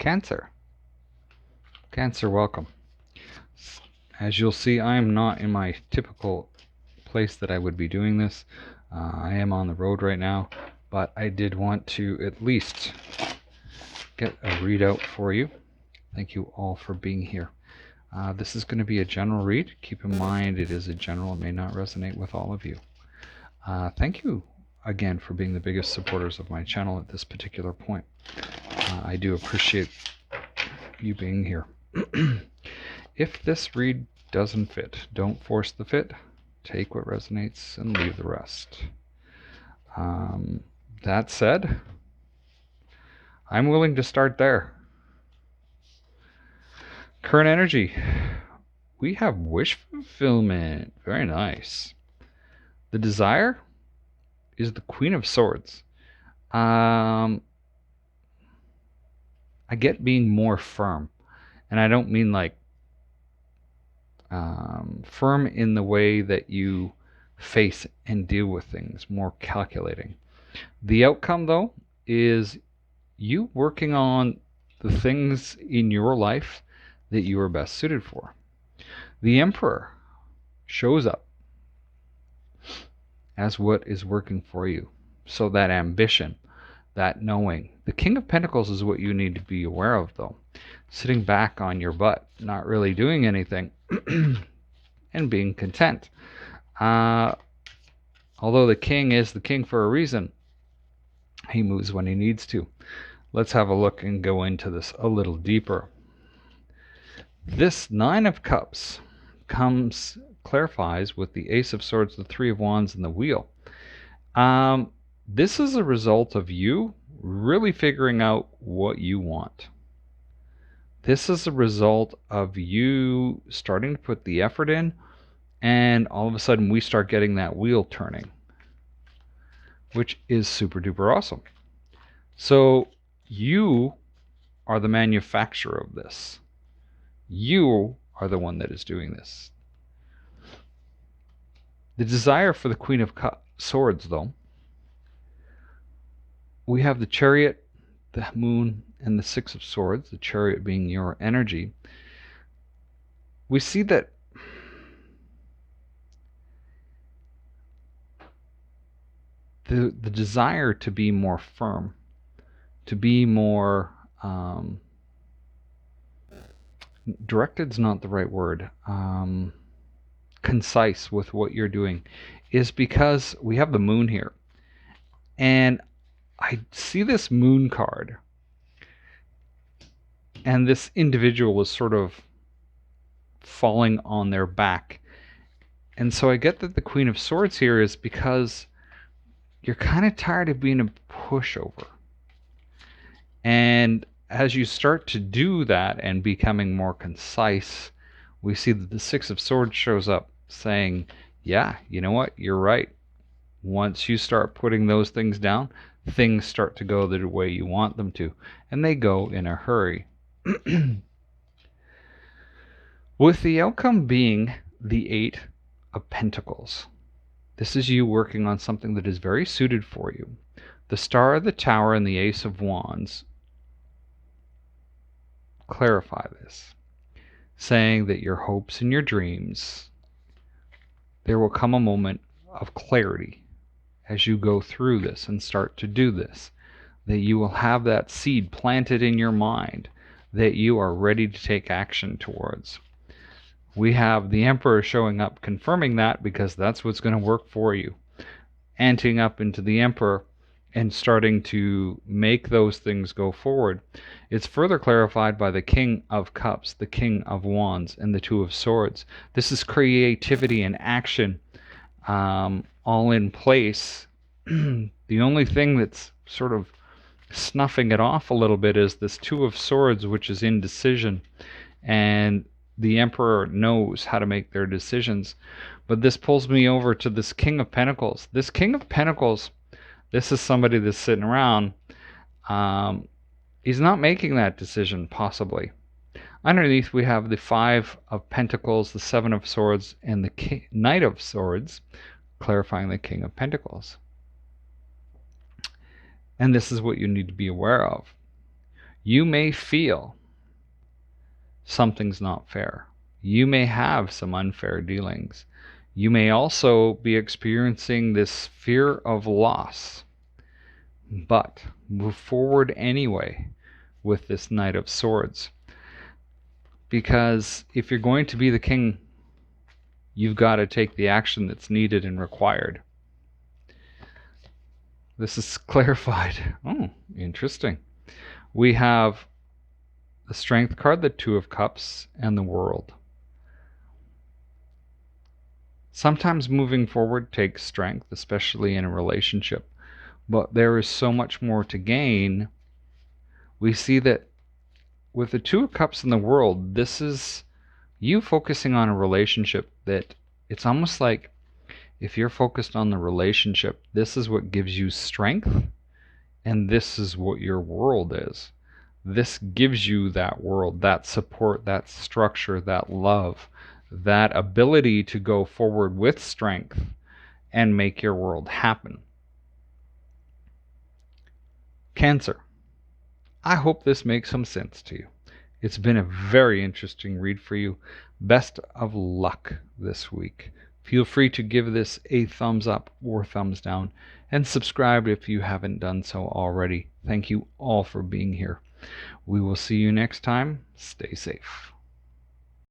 Cancer. Cancer, welcome. As you'll see, I am not in my typical place that I would be doing this. I am on the road right now, but I did want to at least get a readout for you. Thank you all for being here. This is going to be a general read. Keep in mind it is a general. It may not resonate with all of you. Thank you again for being the biggest supporters of my channel at this particular point. I do appreciate you being here. If this read doesn't fit, don't force the fit. Take what resonates and leave the rest. That said, I'm willing to start there. Current energy. We have wish fulfillment. Very nice. The desire is the Queen of Swords. I get being more firm. And I don't mean like firm in the way that you face and deal with things, more calculating. The outcome, though, is you working on the things in your life that you are best suited for. The Emperor shows up as what is working for you. So that ambition, that knowing. The King of Pentacles is what you need to be aware of, though. Sitting back on your butt, not really doing anything, and being content. Although the king is the king for a reason, he moves when he needs to. Let's have a look and go into this a little deeper. This Nine of Cups clarifies with the Ace of Swords, the Three of Wands, and the Wheel. This is a result of you really figuring out what you want. This is a result of you starting to put the effort in, and all of a sudden we start getting that wheel turning, which is super duper awesome. So you are the manufacturer of this. You are the one that is doing this. The desire for the Queen of Swords, though, we have the Chariot, the Moon, and the Six of Swords, the Chariot being your energy. We see that the desire to be more firm, to be more directed's not the right word, concise with what you're doing, is because we have the Moon here. And I see this Moon card, and this individual is sort of falling on their back. And so I get that the Queen of Swords here is because you're kind of tired of being a pushover. And as you start to do that and becoming more concise, we see that the Six of Swords shows up saying, yeah, you know what, you're right. Once you start putting those things down, things start to go the way you want them to. And they go in a hurry. With the outcome being the Eight of Pentacles. This is you working on something that is very suited for you. The Star of the Tower and the Ace of Wands clarify this, saying that your hopes and your dreams, there will come a moment of clarity as you go through this and start to do this, that you will have that seed planted in your mind that you are ready to take action towards. We have the Emperor showing up confirming that, because that's what's going to work for you. Anting up into the Emperor and starting to make those things go forward. It's further clarified by the King of Cups, the King of Wands, and the Two of Swords. This is creativity and action all in place. The only thing that's sort of snuffing it off a little bit is this Two of Swords, which is indecision. And the Emperor knows how to make their decisions. But this pulls me over to this King of Pentacles. This King of Pentacles, this is somebody that's sitting around. He's not making that decision, possibly. Underneath we have the Five of Pentacles, the Seven of Swords, and the Knight of Swords, clarifying the King of Pentacles. And this is what you need to be aware of. You may feel something's not fair. You may have some unfair dealings. You may also be experiencing this fear of loss. But move forward anyway with this Knight of Swords. Because if you're going to be the king, you've got to take the action that's needed and required. This is clarified. Oh, interesting. We have the Strength card, the Two of Cups, and the World. Sometimes moving forward takes strength, especially in a relationship, but there is so much more to gain. We see that with the Two of Cups in the World, this is you focusing on a relationship that it's almost like if you're focused on the relationship, this is what gives you strength, and this is what your world is. This gives you that world, that support, that structure, that love, that ability to go forward with strength and make your world happen. Cancer. I hope this makes some sense to you. It's been a very interesting read for you. Best of luck this week. Feel free to give this a thumbs up or thumbs down and subscribe if you haven't done so already. Thank you all for being here. We will see you next time. Stay safe.